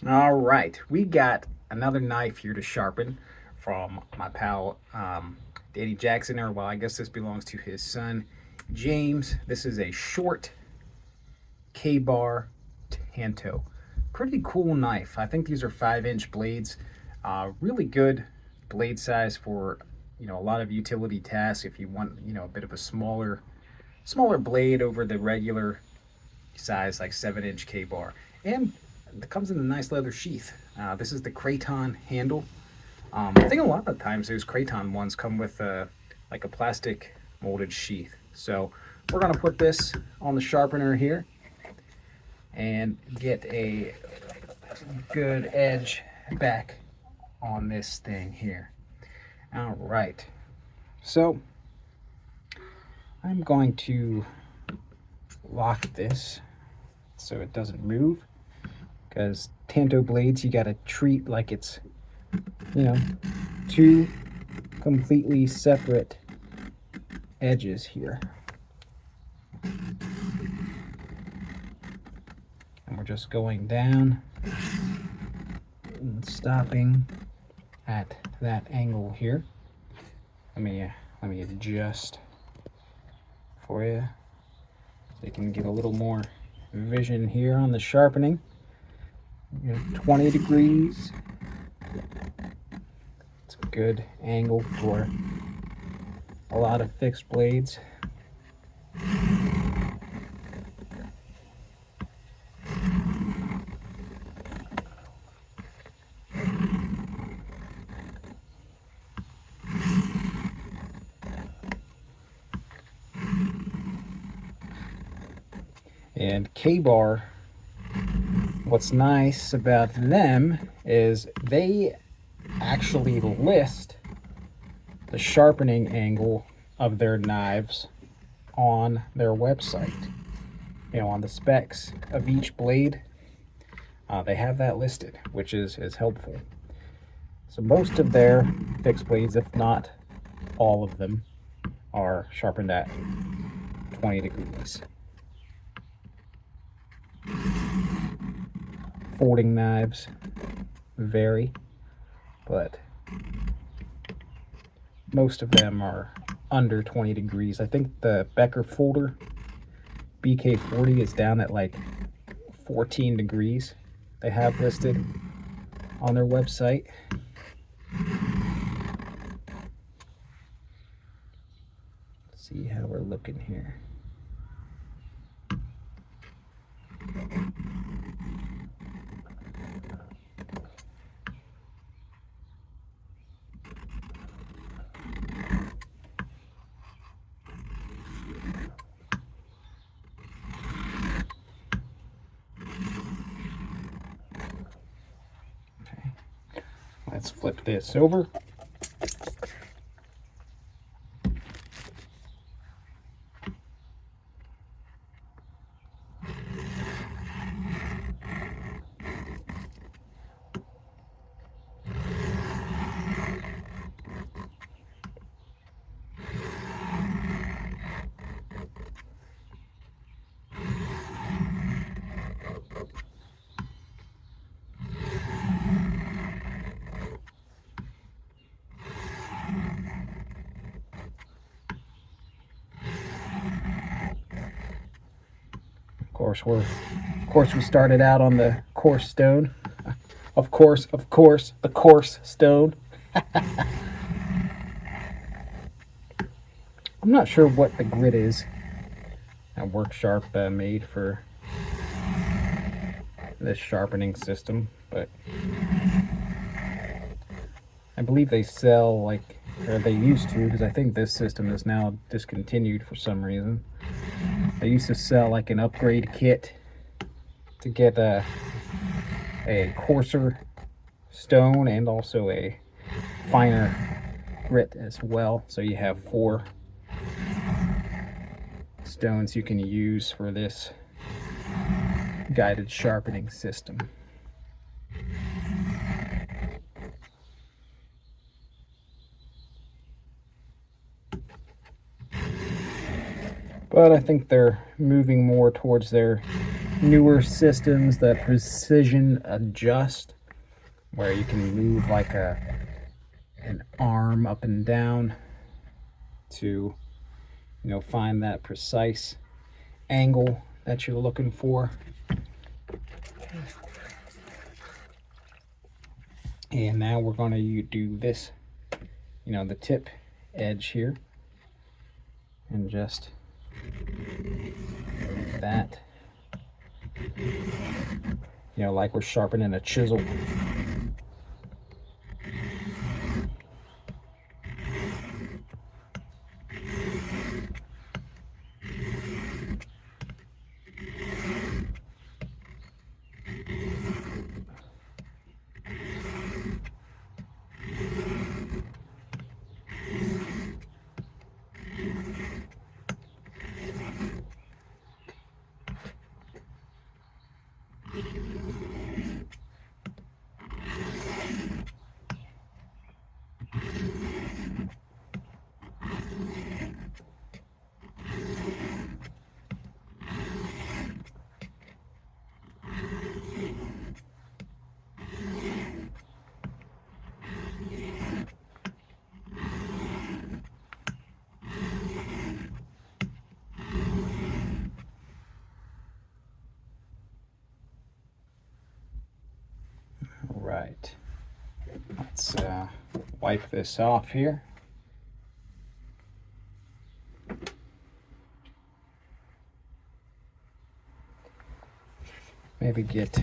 All right, we got another knife here to sharpen from my pal Danny Jackson, or well, I guess this belongs to his son James. This is a short K-bar Tanto. Pretty cool knife. I think these are 5-inch blades. Really good blade size for a lot of utility tasks. If you want a bit of a smaller blade over the regular size, like 7-inch K-bar, and it comes in a nice leather sheath. This is the Craton handle. I think a lot of times those Craton ones come with like a plastic molded sheath. So we're gonna put this on the sharpener here and get a good edge back on this thing here. All right. So I'm going to lock this so it doesn't move, because Tanto blades you gotta treat like it's two completely separate edges here. And we're just going down and stopping at that angle here. Let me adjust for you so you can get a little more vision here on the sharpening. 20 degrees. It's a good angle for a lot of fixed blades. And K-bar, what's nice about them is they actually list the sharpening angle of their knives on their website. On the specs of each blade, they have that listed, which is helpful. So most of their fixed blades, if not all of them, are sharpened at 20 degrees. Folding knives vary, but most of them are under 20 degrees. I think the Becker folder BK40 is down at like 14 degrees. They have listed on their website. Let's see how we're looking here. Let's flip this over. Of course, we started out on the coarse stone. Of course, the coarse stone. I'm not sure what the grit is that Worksharp made for this sharpening system, but I believe they sell or they used to, because I think this system is now discontinued for some reason. They used to sell like an upgrade kit to get a coarser stone and also a finer grit as well. So you have 4 stones you can use for this guided sharpening system. But I think they're moving more towards their newer systems that precision adjust, where you can move like an arm up and down to, find that precise angle that you're looking for. And now we're going to do this, the tip edge here, and just that, like we're sharpening a chisel. Right. Let's wipe this off here. Maybe get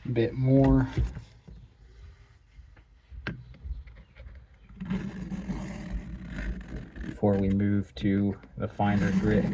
a bit more. Before we move to the finer grit.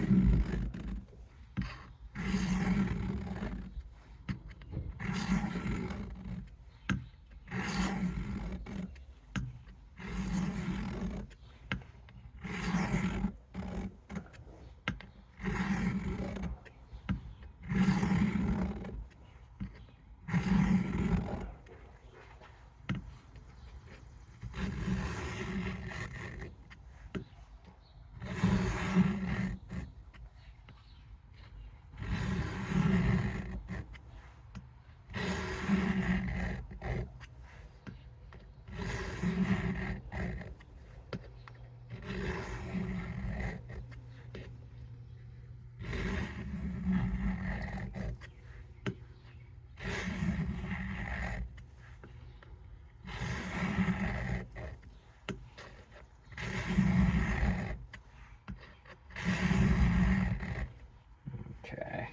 Okay,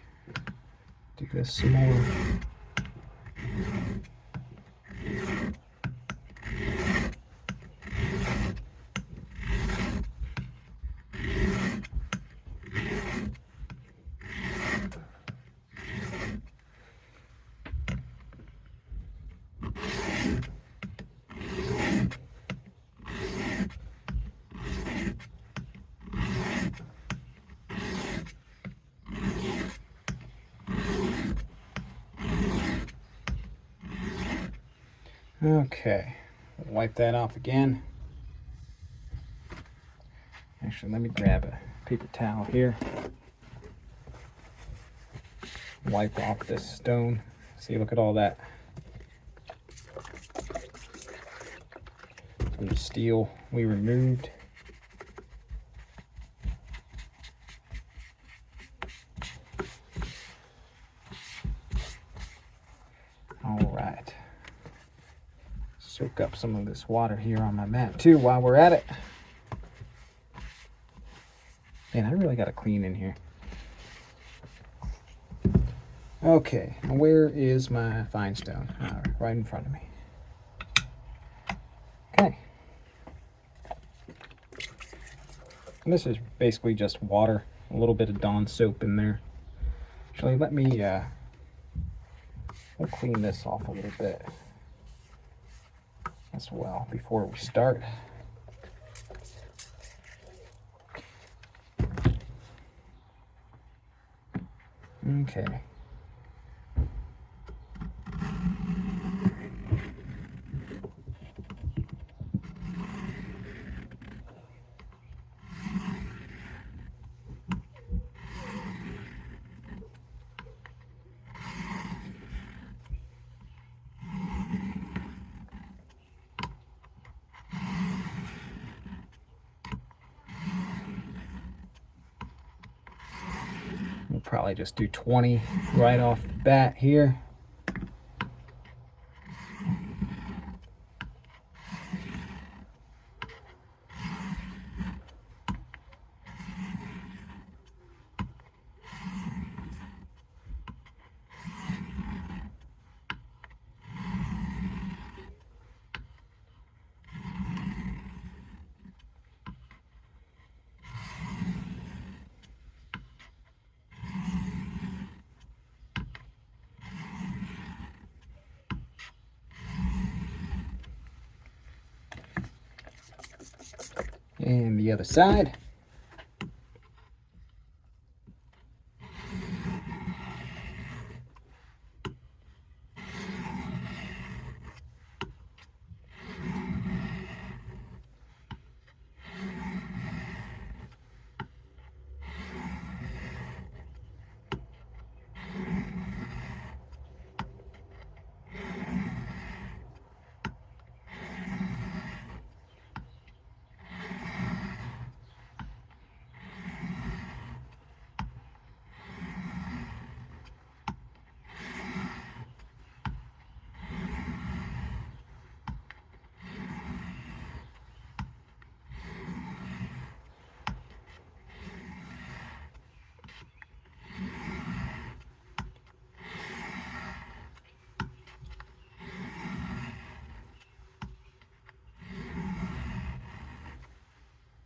do this some more. Okay, wipe that off again. Actually, let me grab a paper towel here. Wipe off this stone. See, look at all that. Some steel we removed. All right. Soak up some of this water here on my mat too while we're at it. Man, I really got to clean in here. Okay, where is my fine stone? Right in front of me. Okay. And this is basically just water, a little bit of Dawn soap in there. Actually, let me we'll clean this off a little bit as well before we start. Okay. probably just do 20 right off the bat here. And the other side.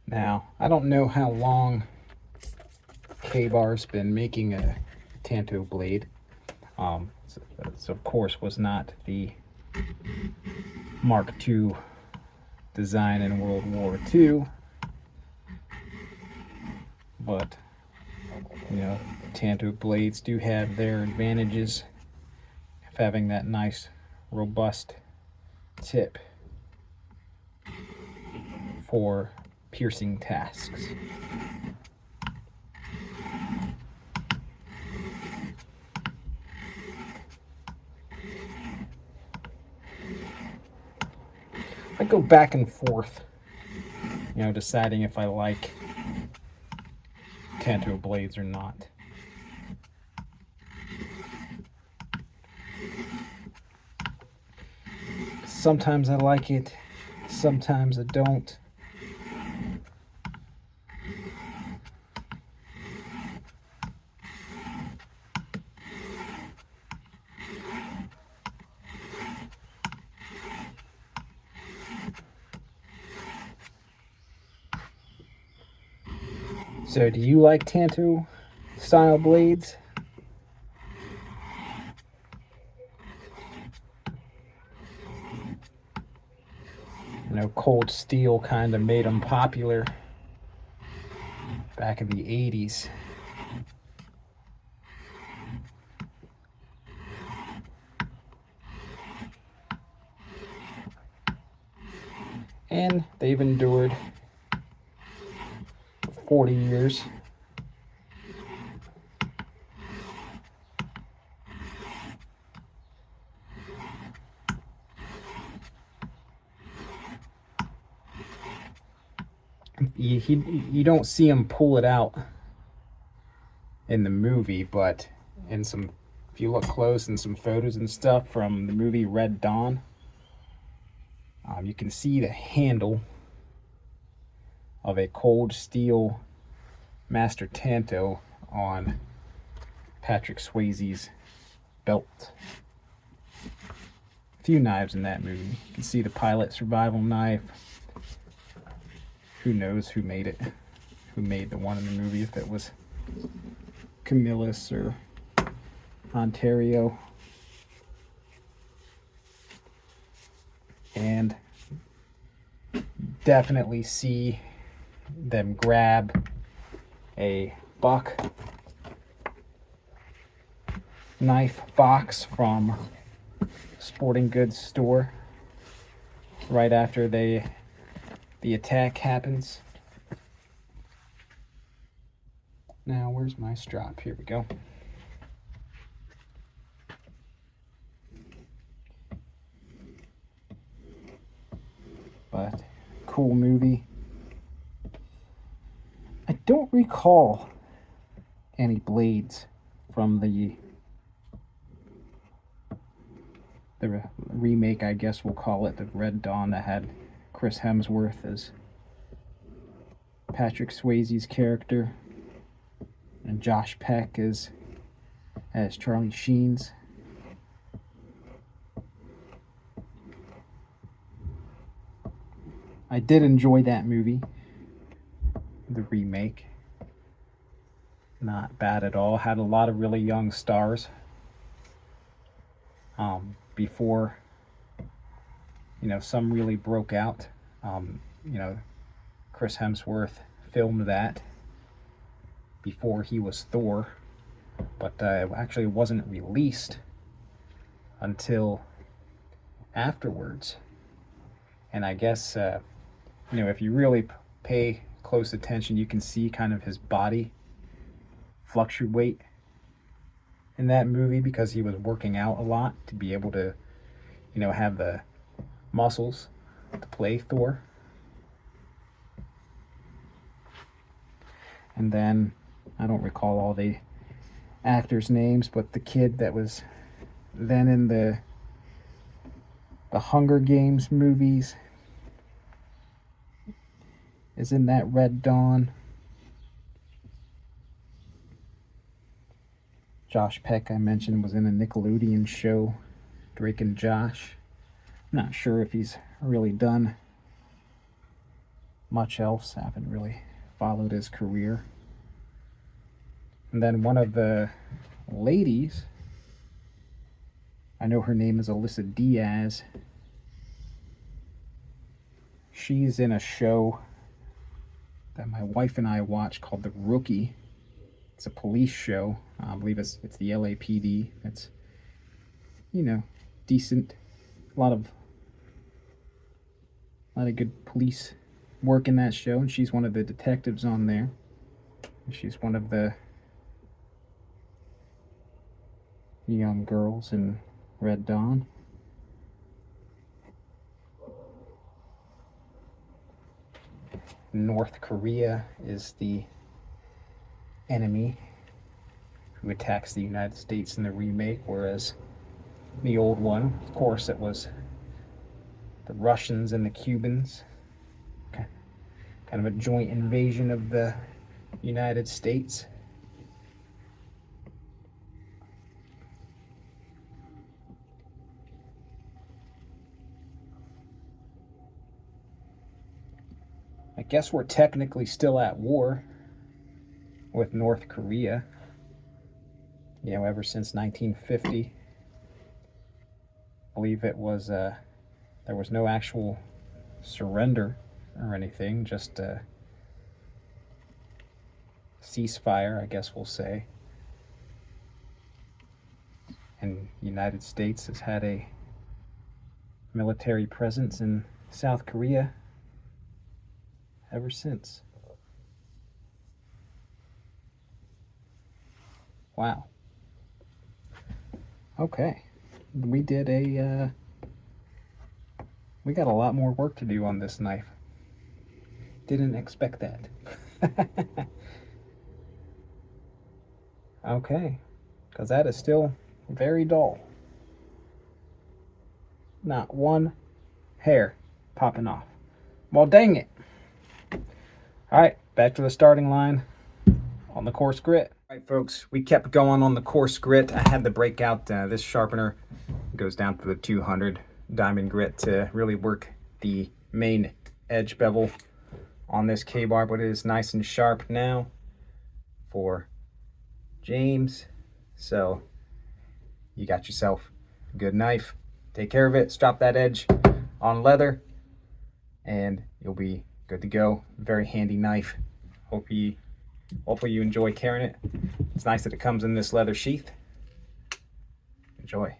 Now, I don't know how long K-Bar's been making a Tanto blade. So of course was not the Mark II design in World War II, but you know, Tanto blades do have their advantages of having that nice robust tip for piercing tasks. I go back and forth, you know, deciding if I like Tanto blades or not. Sometimes I like it, sometimes I don't. So do you like Tanto style blades? You know, cold steel kind of made them popular back in the 80s. And they've endured for 40 years. You don't see him pull it out in the movie, but in some, if you look close in some photos and stuff from the movie Red Dawn, you can see the handle of a cold steel Master Tanto on Patrick Swayze's belt. A few knives in that movie. You can see the pilot survival knife. Who knows who made it? Who made the one in the movie, if it was Camillus or Ontario. And definitely see them grab a buck knife box from sporting goods store right after the attack happens. Now, where's my strap? Here we go. But cool movie. I don't recall any blades from the remake, I guess we'll call it, the Red Dawn, that had Chris Hemsworth as Patrick Swayze's character and Josh Peck as Charlie Sheen's. I did enjoy that movie, the remake. Not bad at all. Had a lot of really young stars. Before, some really broke out. Chris Hemsworth filmed that before he was Thor, but it actually wasn't released until afterwards. And I guess, if you really pay close attention, you can see kind of his body fluctuate in that movie because he was working out a lot to be able to, have the muscles to play Thor. And then, I don't recall all the actors' names, but the kid that was then in the Hunger Games movies is in that Red Dawn. Josh Peck, I mentioned, was in a Nickelodeon show, Drake and Josh. Not sure if he's really done much else. I haven't really followed his career. And then one of the ladies, I know her name is Alyssa Diaz. She's in a show that my wife and I watch called The Rookie. It's a police show. I believe it's the LAPD. It's, decent. A lot of good police work in that show, and she's one of the detectives on there. She's one of the young girls in Red Dawn. North Korea is the enemy who attacks the United States in the remake, whereas the old one, of course, it was the Russians and the Cubans. Kind of a joint invasion of the United States. I guess we're technically still at war with North Korea, ever since 1950. I believe it was, there was no actual surrender or anything, just a ceasefire, I guess we'll say. And the United States has had a military presence in South Korea ever since. Wow. Okay. We got a lot more work to do on this knife. Didn't expect that. Okay. Because that is still very dull. Not one hair popping off. Well, dang it. Alright, back to the starting line on the coarse grit. Alright folks, we kept going on the coarse grit. I had to break out this sharpener. It goes down to the 200 diamond grit to really work the main edge bevel on this K-bar, but it is nice and sharp now for James. So you got yourself a good knife. Take care of it, strop that edge on leather, and you'll be good to go. Very handy knife. Hopefully you enjoy carrying it. It's nice that it comes in this leather sheath. Enjoy.